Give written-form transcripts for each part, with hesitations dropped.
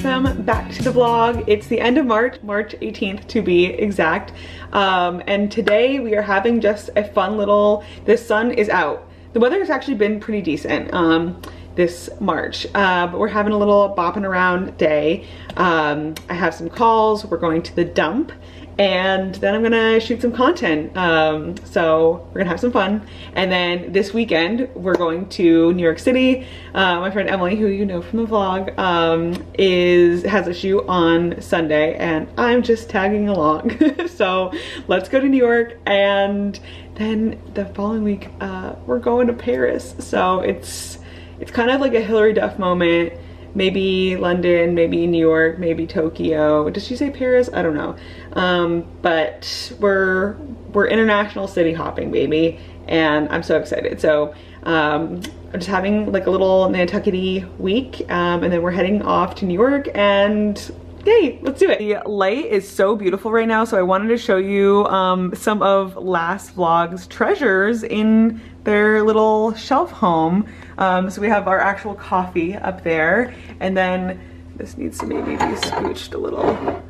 welcome back to the vlog. It's the end of March 18th to be exact. And today we are having just a fun little, the sun is out. The weather has actually been pretty decent this March, but we're having a little bopping around day. I have some calls, we're going to the dump, and then I'm gonna shoot some content. So we're gonna have some fun. And then this weekend, we're going to New York City. My friend Emily, who you know from the vlog, has a shoot on Sunday, and I'm just tagging along. So let's go to New York, and then the following week, we're going to Paris. So it's kind of like a Hillary Duff moment. Maybe London, maybe New York, maybe Tokyo. Did she say Paris? I don't know. But we're international city hopping, baby, and I'm so excited. So I'm just having like a little Nantucket-y week, and then we're heading off to New York, and yay, let's do it. The light is so beautiful right now, so I wanted to show you some of last vlog's treasures in their little shelf home. So we have our actual coffee up there, and then this needs to maybe be scooched a little.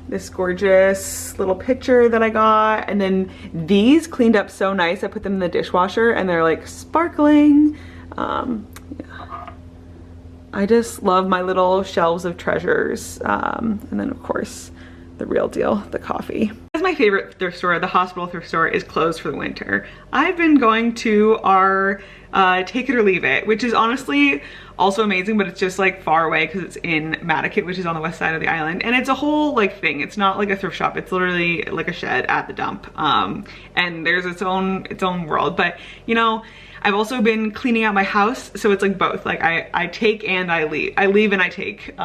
This gorgeous little pitcher that I got, and then these cleaned up so nice. I put them in the dishwasher and they're like sparkling. Yeah. I just love my little shelves of treasures. And then of course, the real deal, the coffee. That's my favorite thrift store. The hospital thrift store is closed for the winter. I've been going to our Take It or Leave It, which is honestly also amazing, but it's just like far away because it's in Matticat, which is on the west side of the island. And it's a whole like thing. It's not like a thrift shop. It's literally like a shed at the dump. And there's its own world. But you know, I've also been cleaning out my house, so it's like both. Like I take and I leave. I leave and I take.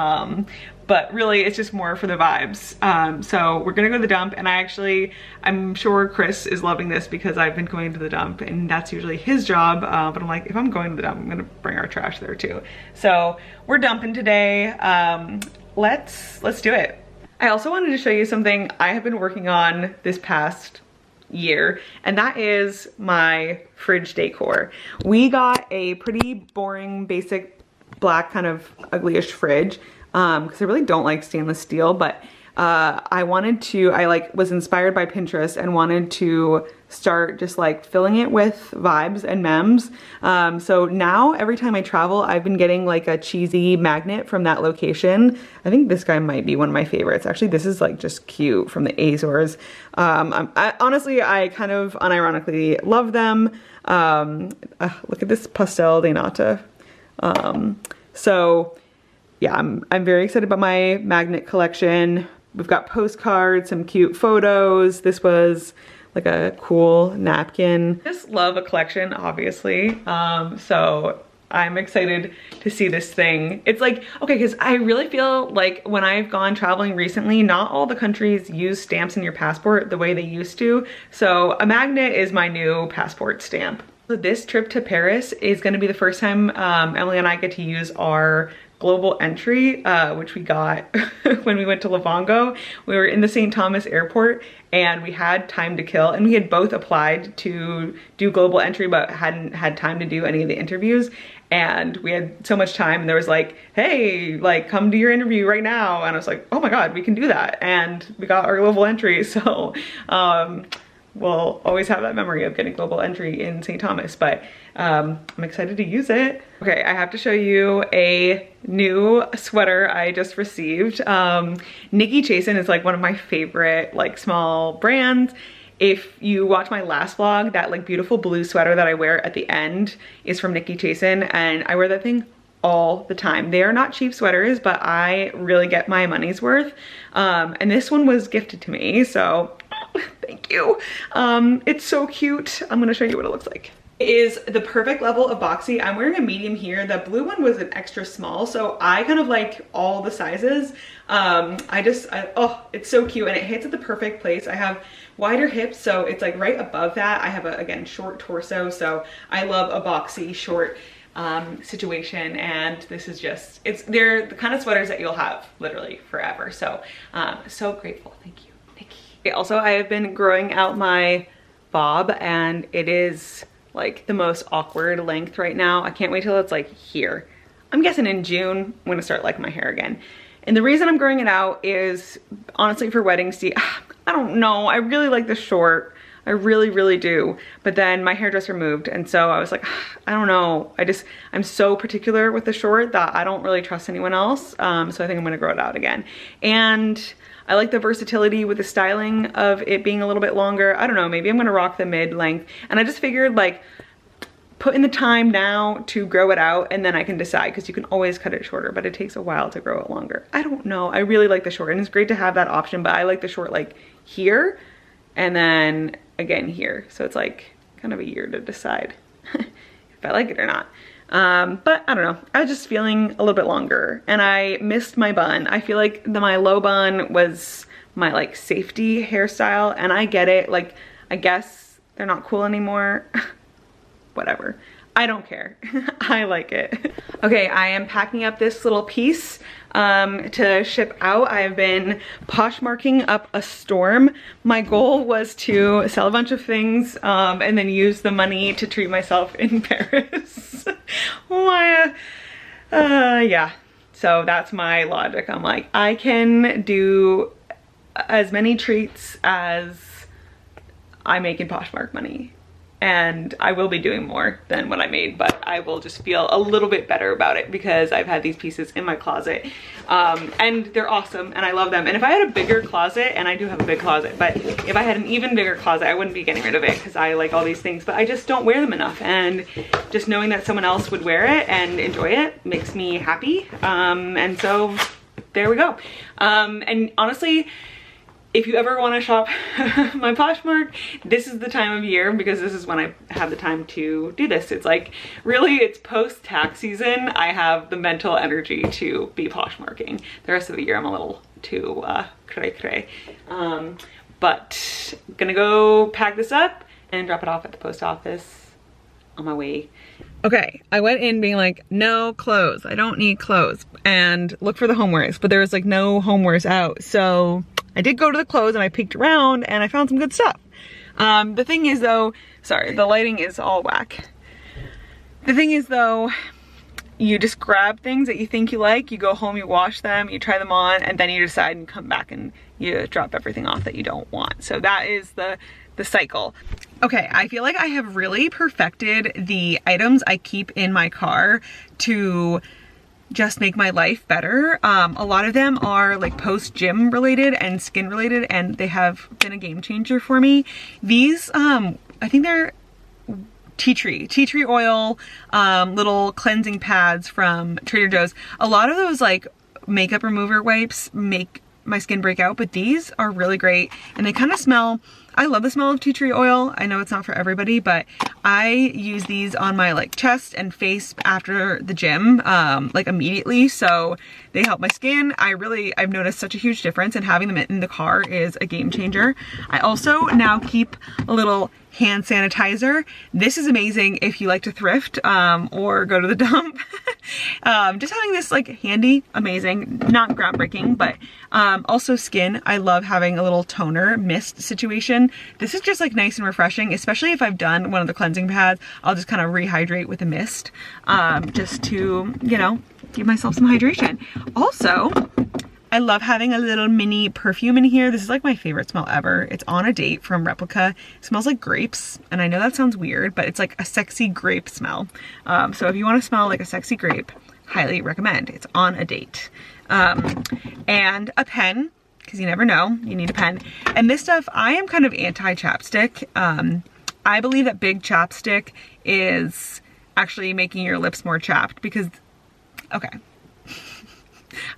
But really it's just more for the vibes. So we're gonna go to the dump, and I'm sure Chris is loving this because I've been going to the dump and that's usually his job. But I'm like, if I'm going to the dump, I'm gonna bring our trash there too. So we're dumping today. Let's do it. I also wanted to show you something I have been working on this past year, and that is my fridge decor. We got a pretty boring, basic, black, kind of uglyish fridge because I really don't like stainless steel, but I was inspired by Pinterest and wanted to start just like filling it with vibes and memes. So now every time I travel, I've been getting like a cheesy magnet from that location. I think this guy might be one of my favorites. Actually, this is like just cute, from the Azores. Honestly, I kind of unironically love them. Look at this pastel de nata. So yeah, I'm very excited about my magnet collection. We've got postcards, some cute photos. This was like a cool napkin. Just love a collection, obviously. So I'm excited to see this thing. It's like, okay, because I really feel like when I've gone traveling recently, not all the countries use stamps in your passport the way they used to. So a magnet is my new passport stamp. So this trip to Paris is gonna be the first time Emily and I get to use our global entry, which we got when we went to Livongo. We were in the St. Thomas airport and we had time to kill, and we had both applied to do global entry but hadn't had time to do any of the interviews. And we had so much time, and there was like, hey, like come do your interview right now. And I was like, oh my God, we can do that. And we got our global entry. So we'll always have that memory of getting global entry in St. Thomas, but I'm excited to use it. Okay, I have to show you a new sweater I just received. Nikki Chasen is like one of my favorite like small brands. If you watch my last vlog, that like beautiful blue sweater that I wear at the end is from Nikki Chasen, and I wear that thing all the time. They are not cheap sweaters, but I really get my money's worth. And this one was gifted to me, so thank you. It's so cute. I'm gonna show you what it looks like. It is the perfect level of boxy. I'm wearing a medium here. The blue one was an extra small, so I kind of like all the sizes. Oh, it's so cute, and it hits at the perfect place. I have wider hips, so it's like right above that. I have a, again, short torso, so I love a boxy short situation, and this is just, they're the kind of sweaters that you'll have literally forever. So so grateful. Thank you, Nikki. Also, I have been growing out my bob, and it is like the most awkward length right now. I can't wait till it's like here. I'm guessing in June, I'm gonna start liking my hair again. And the reason I'm growing it out is honestly for wedding season. I don't know, I really like the short. I really, really do. But then my hairdresser moved, and so I was like, I don't know. I'm so particular with the short that I don't really trust anyone else. So I think I'm gonna grow it out again. And I like the versatility with the styling of it being a little bit longer. I don't know, maybe I'm gonna rock the mid-length. And I just figured like, put in the time now to grow it out and then I can decide, because you can always cut it shorter, but it takes a while to grow it longer. I don't know, I really like the short and it's great to have that option, but I like the short like here and then again here. So it's like kind of a year to decide if I like it or not. But I don't know, I was just feeling a little bit longer and I missed my bun. I feel like my low bun was my like safety hairstyle, and I get it, like I guess they're not cool anymore. Whatever, I don't care. I like it. Okay, I am packing up this little piece to ship out. I have been Poshmarking up a storm. My goal was to sell a bunch of things and then use the money to treat myself in Paris. Yeah, so that's my logic. I'm like, I can do as many treats as I make in Poshmark money. And I will be doing more than what I made, but I will just feel a little bit better about it because I've had these pieces in my closet and they're awesome and I love them. And if I had a bigger closet, and I do have a big closet, but if I had an even bigger closet, I wouldn't be getting rid of it because I like all these things, but I just don't wear them enough. And just knowing that someone else would wear it and enjoy it makes me happy. And so there we go. And honestly, if you ever want to shop my Poshmark, this is the time of year because this is when I have the time to do this. It's like, really, it's post-tax season. I have the mental energy to be Poshmarking. The rest of the year, I'm a little too cray-cray. But I'm gonna go pack this up and drop it off at the post office on my way. Okay, I went in being like, no clothes. I don't need clothes. And look for the homewares, but there was like no homewares out. So I did go to the clothes and I peeked around and I found some good stuff. The thing is though, sorry, the lighting is all whack. The thing is though, you just grab things that you think you like, you go home, you wash them, you try them on, and then you decide and come back and you drop everything off that you don't want. So that is the cycle. Okay, I feel like I have really perfected the items I keep in my car to just make my life better. A lot of them are like post-gym related and skin related, and they have been a game changer for me. These, I think they're tea tree oil, little cleansing pads from Trader Joe's. A lot of those like makeup remover wipes make my skin break out, but these are really great and they kind of smell, I love the smell of tea tree oil. I know it's not for everybody, but I use these on my like chest and face after the gym, like immediately. So they help my skin. I've noticed such a huge difference, and having them in the car is a game changer. I also now keep a little hand sanitizer. This is amazing if you like to thrift or go to the dump. Just having this like handy, amazing, not groundbreaking, but also skin. I love having a little toner mist situation. This is just like nice and refreshing, especially if I've done one of the cleansing pads. I'll just kind of rehydrate with a mist just to, you know, give myself some hydration. Also, I love having a little mini perfume in here. This is like my favorite smell ever. It's On a Date from Replica. It smells like grapes, and I know that sounds weird, but it's like a sexy grape smell. So if you want to smell like a sexy grape, highly recommend. It's On a Date. And a pen, because you never know, you need a pen. And this stuff, I am kind of anti-chapstick. I believe that big chapstick is actually making your lips more chapped because, okay.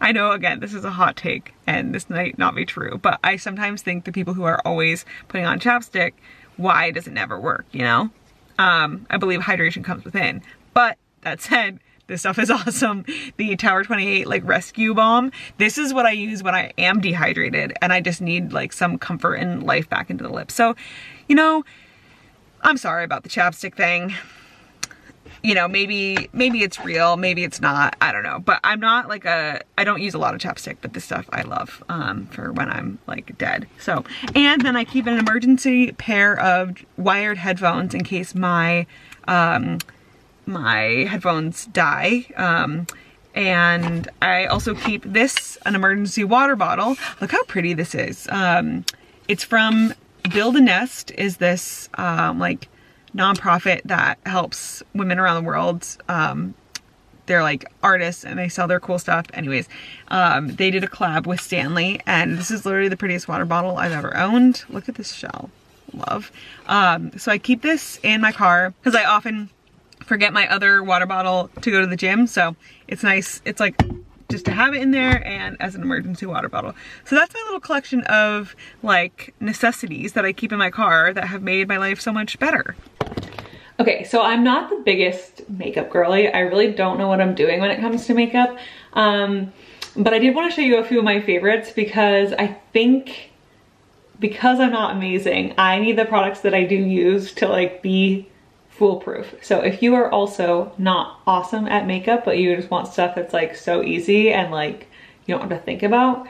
I know, again, this is a hot take and this might not be true, but I sometimes think the people who are always putting on chapstick, why does it never work, you know? I believe hydration comes within. But that said, this stuff is awesome. The Tower 28 like rescue balm. This is what I use when I am dehydrated and I just need like some comfort and life back into the lips. So, you know, I'm sorry about the chapstick thing. You know, maybe it's real, maybe it's not, I don't know. But I'm not like I don't use a lot of chapstick, but this stuff I love for when I'm like dead. So, and then I keep an emergency pair of wired headphones in case my my headphones die. And I also keep this, an emergency water bottle. Look how pretty this is. It's from Build a Nest, is this like nonprofit that helps women around the world. They're like artists and they sell their cool stuff. Anyways, they did a collab with Stanley, and this is literally the prettiest water bottle I've ever owned. Look at this shell. Love. So I keep this in my car because I often forget my other water bottle to go to the gym. So it's nice. It's like just to have it in there and as an emergency water bottle. So that's my little collection of like necessities that I keep in my car that have made my life so much better. Okay, so I'm not the biggest makeup girly. I really don't know what I'm doing when it comes to makeup. But I did want to show you a few of my favorites because I think because I'm not amazing, I need the products that I do use to like be foolproof. So if you are also not awesome at makeup, but you just want stuff that's like so easy and like you don't have to think about,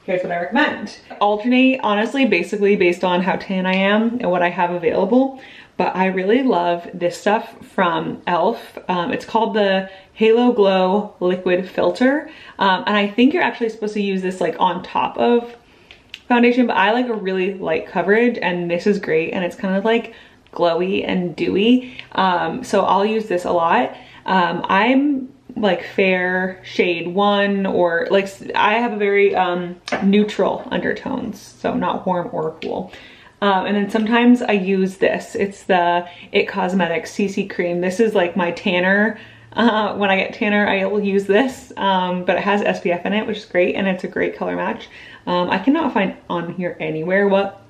here's what I recommend. Alternate, honestly, basically based on how tan I am and what I have available. But I really love this stuff from e.l.f. It's called the Halo Glow Liquid Filter. And I think you're actually supposed to use this like on top of foundation, but I like a really light coverage, and this is great. And it's kind of like glowy and dewy. So I'll use this a lot. I'm like fair shade 1, or like I have a very neutral undertones, so not warm or cool. And then sometimes I use this. It's the It Cosmetics CC Cream. This is like my tanner. When I get tanner, I will use this, but it has SPF in it, which is great, and it's a great color match. I cannot find on here anywhere what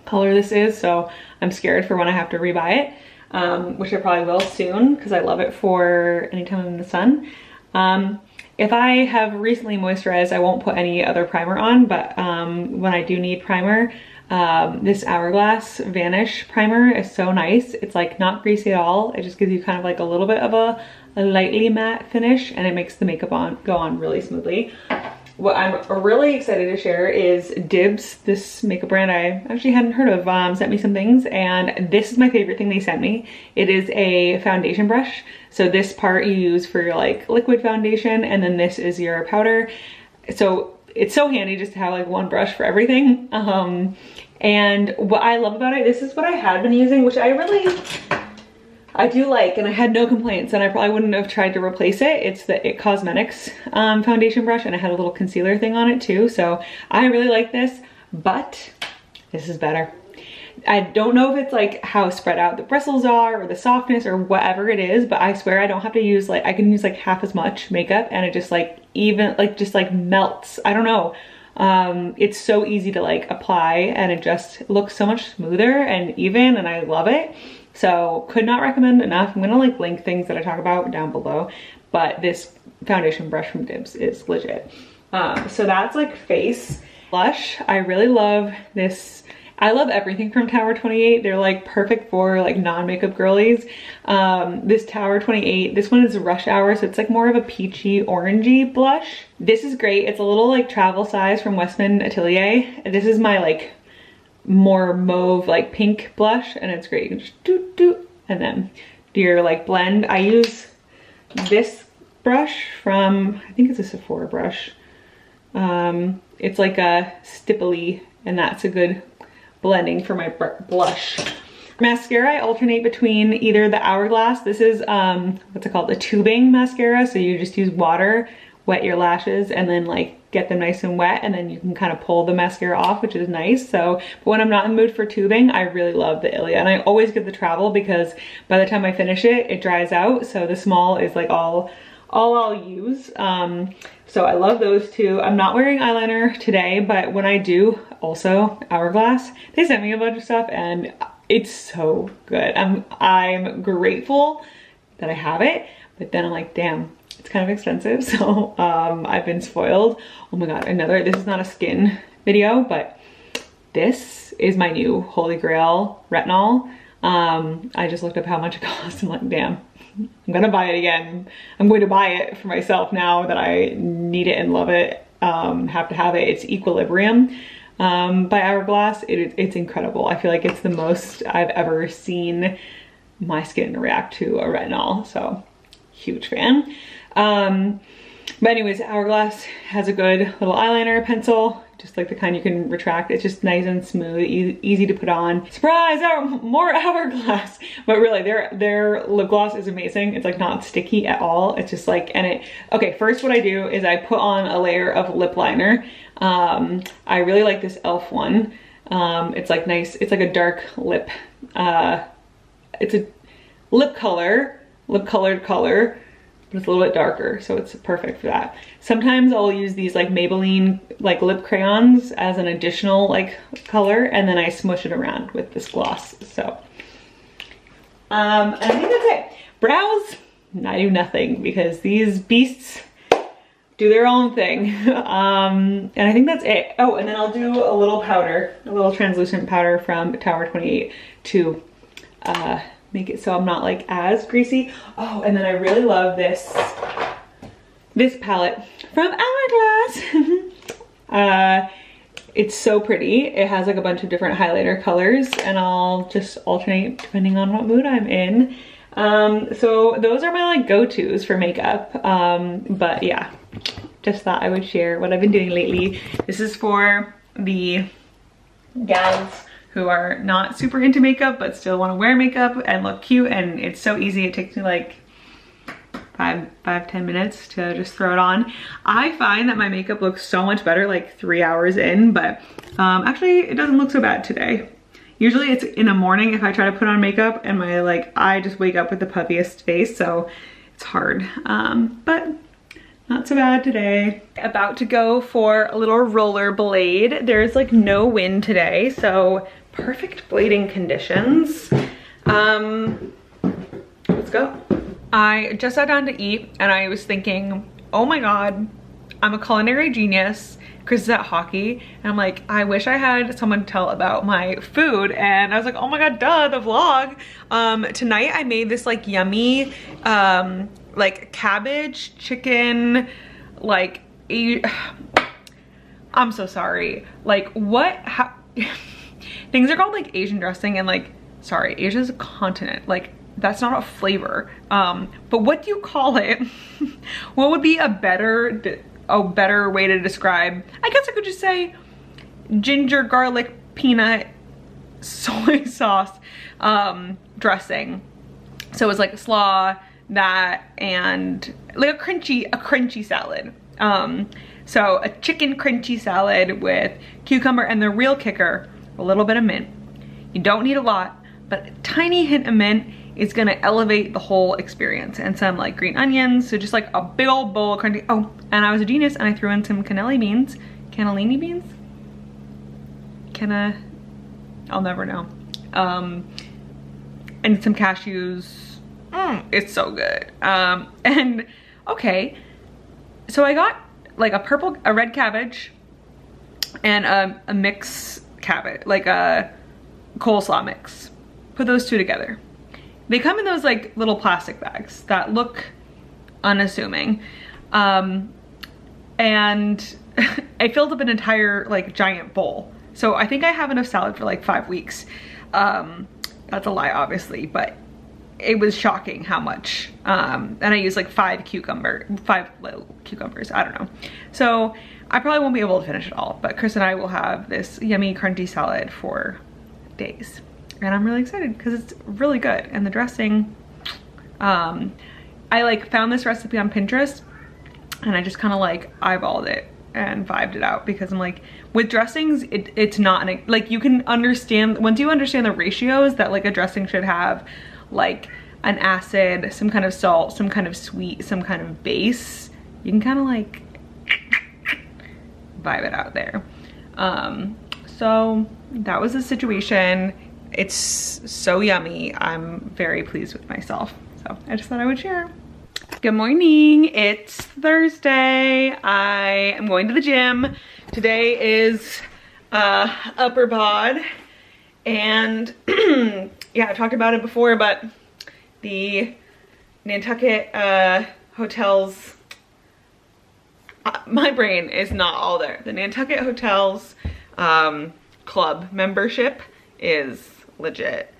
color this is, so I'm scared for when I have to rebuy it, which I probably will soon because I love it for anytime I'm in the sun. If I have recently moisturized, I won't put any other primer on, but when I do need primer, this Hourglass Vanish primer is so nice. It's like not greasy at all. It just gives you kind of like a little bit of a lightly matte finish, and it makes the makeup go on really smoothly. What I'm really excited to share is Dibs, this makeup brand I actually hadn't heard of, sent me some things, and this is my favorite thing they sent me. It is a foundation brush. So this part you use for your like liquid foundation, and then this is your powder. So it's so handy just to have like one brush for everything. And what I love about it, this is what I had been using, which I do like, and I had no complaints, and I probably wouldn't have tried to replace it. It's the It Cosmetics foundation brush, and it had a little concealer thing on it too. So I really like this, but this is better. I don't know if it's like how spread out the bristles are or the softness or whatever it is, but I swear I don't have to use like, I can use like half as much makeup and it just like just like melts. I don't know. It's so easy to like apply, and it just looks so much smoother and even, and I love it. So could not recommend enough. I'm gonna like link things that I talk about down below, but this foundation brush from Dibs is legit. So that's like face. Blush, I really love this. I love everything from Tower 28. They're like perfect for like non-makeup girlies. This Tower 28, this one is Rush Hour, so it's like more of a peachy orangey blush. This is great. It's a little like travel size from Westman Atelier. This is my like more mauve like pink blush, and it's great. You can just do and then do your like blend. I use this brush from, I think it's a Sephora brush. It's like a stipply, and that's a good blending for my blush. Mascara, I alternate between either the Hourglass, this is what's it called, the tubing mascara, so you just use water, wet your lashes, and then like get them nice and wet, and then you can kind of pull the mascara off, which is nice. So but when I'm not in the mood for tubing, I really love the Ilia, and I always get the travel because by the time I finish it, it dries out, so the small is like all I'll use. So I love those two. I'm not wearing eyeliner today, but when I do, also Hourglass, they sent me a bunch of stuff and it's so good. I'm grateful that I have it, but then I'm like, damn, it's kind of expensive. So I've been spoiled. Oh my God, this is not a skin video, but this is my new Holy Grail retinol. I just looked up how much it costs and like, damn, I'm gonna buy it again. I'm going to buy it for myself now that I need it and love it. Have to have it. It's Equilibrium by Hourglass. It's incredible. I feel like it's the most I've ever seen my skin react to a retinol. So huge fan. But anyways, Hourglass has a good little eyeliner pencil, just like the kind you can retract. It's just nice and smooth, easy to put on. Surprise, more Hourglass. But really, their lip gloss is amazing. It's like not sticky at all. It's just like, okay, first what I do is I put on a layer of lip liner. I really like this e.l.f. one. It's like nice, it's like a dark lip, it's a lip-colored color, but it's a little bit darker, so it's perfect for that. Sometimes I'll use these like Maybelline like lip crayons as an additional like color, and then I smush it around with this gloss. So, and I think that's it. Brows, I do nothing because these beasts do their own thing. And I think that's it. Oh, and then I'll do a little powder, a little translucent powder from Tower 28 to make it so I'm not like as greasy. Oh, and then I really love this palette from Hourglass. It's so pretty. It has like a bunch of different highlighter colors, and I'll just alternate depending on what mood I'm in. So those are my like go-tos for makeup. But yeah, just thought I would share what I've been doing lately. This is for the gals who are not super into makeup but still want to wear makeup and look cute, and it's so easy. It takes me like 5-10 minutes to just throw it on. I find that my makeup looks so much better like 3 hours in, but actually it doesn't look so bad today. Usually it's in the morning if I try to put on makeup and I just wake up with the puffiest face, so it's hard. But not so bad today. About to go for a little roller blade. There's like no wind today, so perfect blading conditions. Let's go. I just sat down to eat and I was thinking, oh my God, I'm a culinary genius. Chris is at hockey, and I'm like, I wish I had someone to tell about my food. And I was like, oh my God, duh, the vlog. Tonight I made this like yummy, like cabbage, chicken, like, I'm so sorry. Like what, how, things are called like Asian dressing, and like, sorry, Asia's a continent. Like that's not a flavor. But what do you call it? What would be a better way to describe? I guess I could just say ginger garlic peanut soy sauce dressing. So it's like slaw, that, and like a crunchy salad. So a chicken crunchy salad with cucumber, and the real kicker, a little bit of mint. You don't need a lot, but a tiny hint of mint is gonna elevate the whole experience, and some like green onions. So just like a big old bowl of crunchy. Oh, and I was a genius and I threw in some cannellini beans. Cannellini beans? I'll never know. And some cashews. It's so good. And okay, so I got like a red cabbage and a mix cabbage, like a coleslaw mix. Put those two together. They come in those like little plastic bags that look unassuming. And I filled up an entire like giant bowl. So I think I have enough salad for like 5 weeks. That's a lie, obviously, but it was shocking how much. And I used like 5 little cucumbers, I don't know. So I probably won't be able to finish it all, but Chris and I will have this yummy crunchy salad for days. And I'm really excited because it's really good. And the dressing, I like found this recipe on Pinterest and I just kind of like eyeballed it and vibed it out, because I'm like, with dressings, it's not, like you can understand, once you understand the ratios that like a dressing should have, like an acid, some kind of salt, some kind of sweet, some kind of base, you can kind of like vibe it out there. So that was the situation. It's so yummy. I'm very pleased with myself. So I just thought I would share. Good morning. It's Thursday. I am going to the gym. Today is upper bod. And yeah, I've talked about it before, but the Nantucket hotels, my brain is not all there. The Nantucket hotels club membership is legit.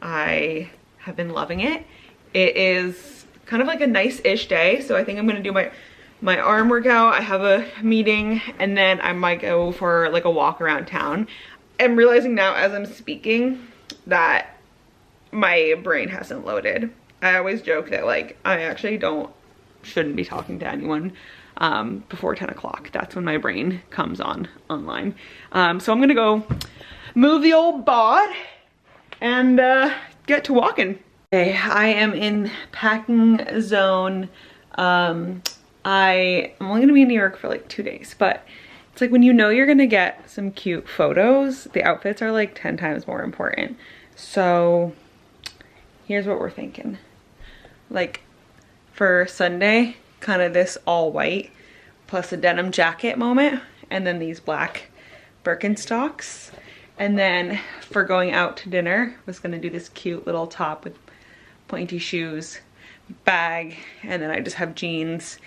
I have been loving it. It is kind of like a nice-ish day. So I think I'm gonna do my arm workout. I have a meeting, and then I might go for like a walk around town. I'm realizing now as I'm speaking that my brain hasn't loaded. I always joke that like I actually shouldn't be talking to anyone before 10 o'clock. That's when my brain comes online. So I'm gonna go move the old bot and get to walking. Okay, I am in packing zone. I'm only gonna be in New York for like 2 days, but it's like when you know you're gonna get some cute photos, the outfits are like 10 times more important. So here's what we're thinking. Like for Sunday, kind of this all white plus a denim jacket moment, and then these black Birkenstocks. And then for going out to dinner, I was gonna do this cute little top with pointy shoes, bag, and then I just have jeans.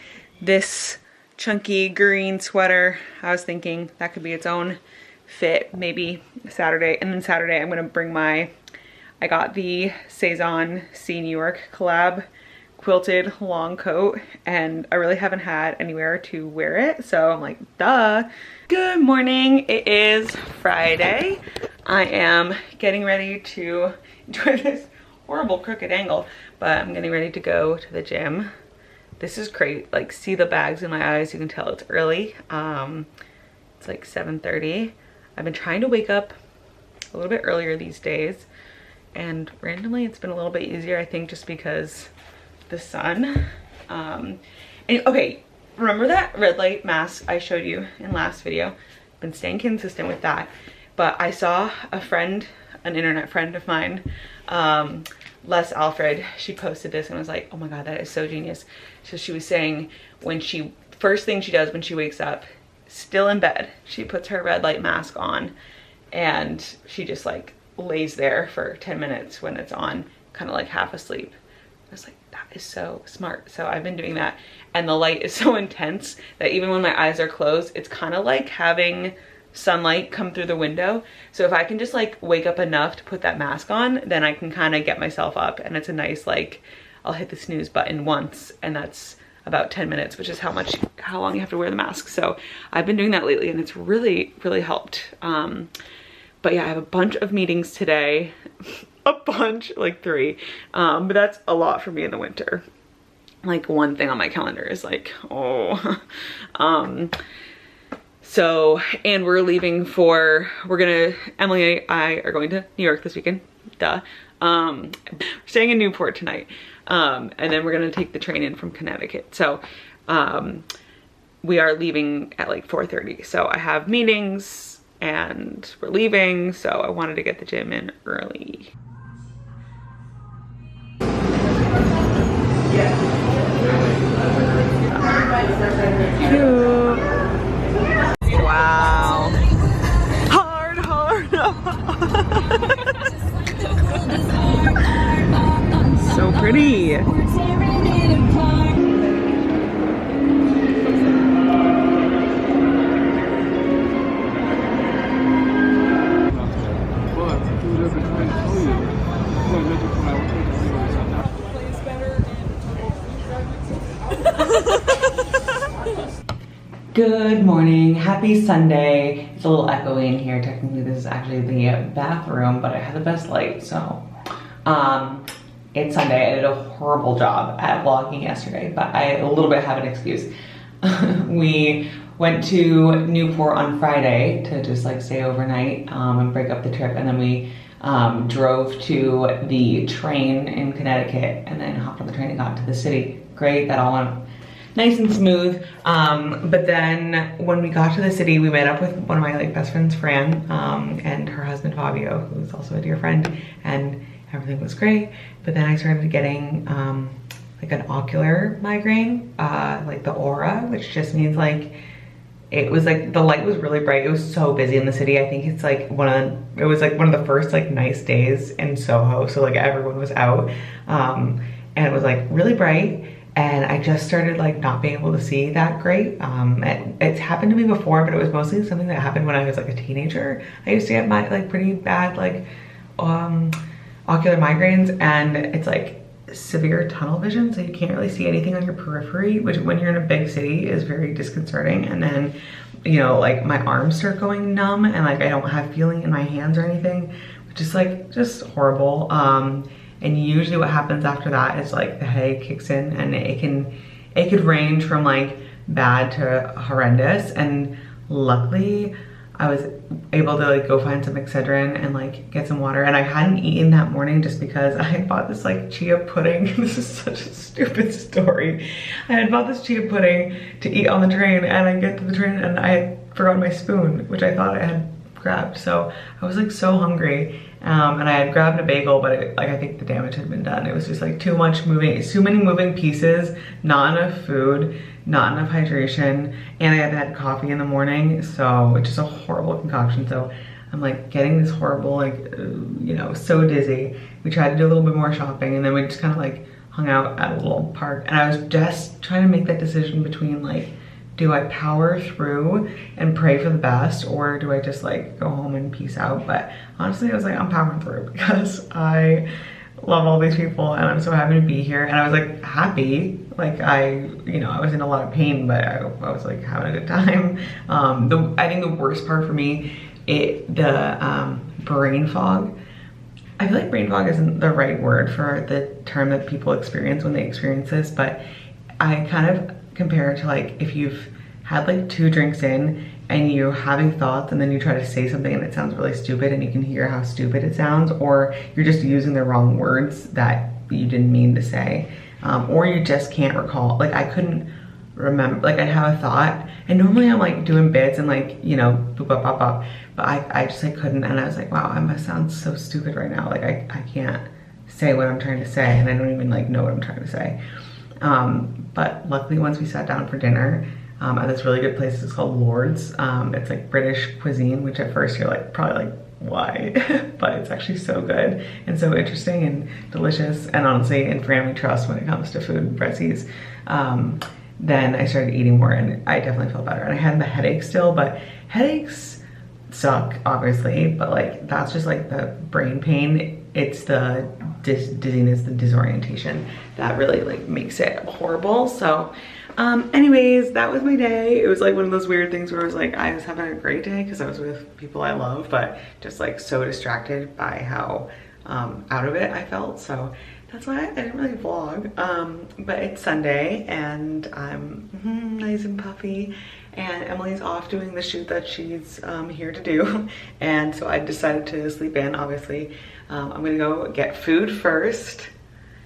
This chunky green sweater, I was thinking that could be its own fit, maybe Saturday. And then Saturday I'm gonna bring I got the Saison See New York collab quilted long coat, and I really haven't had anywhere to wear it, so I'm like, duh. Good morning, it is Friday. I am getting ready to enjoy this horrible crooked angle, but I'm getting ready to go to the gym. This is great, like see the bags in my eyes, you can tell it's early. It's like 7:30. I've been trying to wake up a little bit earlier these days, and randomly it's been a little bit easier, I think just because the sun. And okay, remember that red light mask I showed you in last video? Been staying consistent with that, but I saw a friend, an internet friend of mine, Les Alfred, she posted this and was like, oh my god, that is so genius. So she was saying when first thing she does when she wakes up, still in bed, she puts her red light mask on and she just like lays there for 10 minutes when it's on, kind of like half asleep. I was like, that is so smart. So I've been doing that, and the light is so intense that even when my eyes are closed, it's kind of like having sunlight come through the window. So if I can just like wake up enough to put that mask on, then I can kind of get myself up, and it's a nice like, I'll hit the snooze button once and that's about 10 minutes, which is how long you have to wear the mask. So I've been doing that lately and it's really helped. But yeah, I have a bunch of meetings today. A bunch, like 3, but that's a lot for me in the winter. Like one thing on my calendar is like, oh. So, and we're leaving Emily and I are going to New York this weekend, duh. We're staying in Newport tonight, and then we're gonna take the train in from Connecticut. So we are leaving at like 4:30, so I have meetings and we're leaving, so I wanted to get the gym in early. Cute. Wow. Hard. So pretty. Good morning, happy Sunday. It's a little echoey in here. Technically this is actually the bathroom, but I have the best light, so. It's Sunday. I did a horrible job at vlogging yesterday, but I a little bit have an excuse. We went to Newport on Friday to just like stay overnight and break up the trip, and then we drove to the train in Connecticut and then hopped on the train and got to the city. Great, that all went nice and smooth. But then when we got to the city, we met up with one of my like best friends, Fran, and her husband Fabio, who's also a dear friend, and everything was great. But then I started getting like an ocular migraine, like the aura, which just means like, it was like, the light was really bright. It was so busy in the city. I think it's like it was like one of the first like nice days in Soho. So like everyone was out, and it was like really bright. And I just started like not being able to see that great. It's happened to me before, but it was mostly something that happened when I was like a teenager. I used to get my like pretty bad like ocular migraines, and it's like severe tunnel vision, so you can't really see anything on your periphery, which when you're in a big city is very disconcerting. And then, you know, like my arms start going numb and like I don't have feeling in my hands or anything, which is like just horrible. And usually what happens after that is like the headache kicks in, and it could range from like bad to horrendous. And luckily I was able to like go find some Excedrin and like get some water. And I hadn't eaten that morning just because I had bought this like chia pudding. This is such a stupid story. I had bought this chia pudding to eat on the train, and I get to the train and I had forgotten my spoon, which I thought I had grabbed. So I was like so hungry. And I had grabbed a bagel, but like I think the damage had been done. It was just like too many moving pieces, not enough food, not enough hydration, and I had had coffee in the morning, so it's just a horrible concoction. So I'm like getting this horrible, like, you know, so dizzy. We tried to do a little bit more shopping, and then we just kind of like hung out at a little park. And I was just trying to make that decision between like, do I power through and pray for the best, or do I just like go home and peace out? But honestly, I was like, I'm powering through because I love all these people and I'm so happy to be here. And I was like happy, like you know, I was in a lot of pain, but I was like having a good time. I think the worst part for me, the brain fog. I feel like brain fog isn't the right word for the term that people experience when they experience this, but I kind of compare it to like if you've had like 2 drinks in and you're having thoughts and then you try to say something and it sounds really stupid and you can hear how stupid it sounds, or you're just using the wrong words that you didn't mean to say, or you just can't recall. Like I couldn't remember, like I have a thought and normally I'm like doing bits and like, you know, boop, bop, bop, bop, but I just like couldn't. And I was like, wow, I must sound so stupid right now. Like I can't say what I'm trying to say, and I don't even like know what I'm trying to say. But luckily once we sat down for dinner at this really good place, it's called Lord's. It's like British cuisine, which at first you're like probably like, why? But it's actually so good and so interesting and delicious, and honestly in Fran we trust when it comes to food, Bretsies. Then I started eating more and I definitely felt better, and I had the headache still, but headaches suck obviously, but like that's just like the brain pain. It's the dizziness, the disorientation that really like makes it horrible. So anyways, that was my day. It was like one of those weird things where I was like, I was having a great day because I was with people I love, but just like so distracted by how out of it I felt. So that's why I didn't really vlog. But it's Sunday and I'm nice and puffy, and Emily's off doing the shoot that she's here to do. And so I decided to sleep in, obviously. I'm gonna go get food first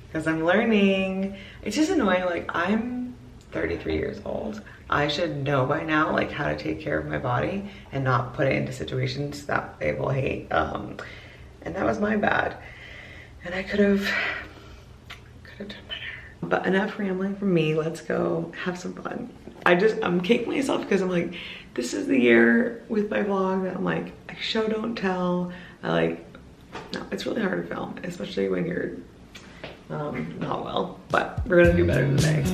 because I'm learning. It's just annoying, like I'm 33 years old. I should know by now like how to take care of my body and not put it into situations that I will hate. And that was my bad. And I could have done better. But enough rambling from me, let's go have some fun. I'm kicking myself because I'm like, this is the year with my vlog that I'm like, I show don't tell. No, it's really hard to film, especially when you're not well, but we're gonna do better today.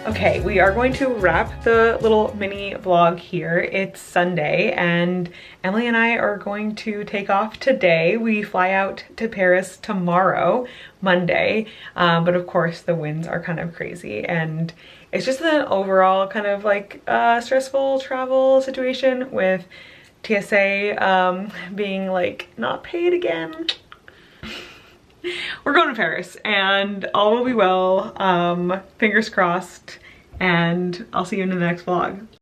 Okay, we are going to wrap the little mini vlog here. It's Sunday and Emily and I are going to take off today. We fly out to Paris tomorrow, Monday, but of course the winds are kind of crazy and it's just an overall kind of like stressful travel situation with TSA being like not paid again. We're going to Paris and all will be well, fingers crossed, and I'll see you in the next vlog.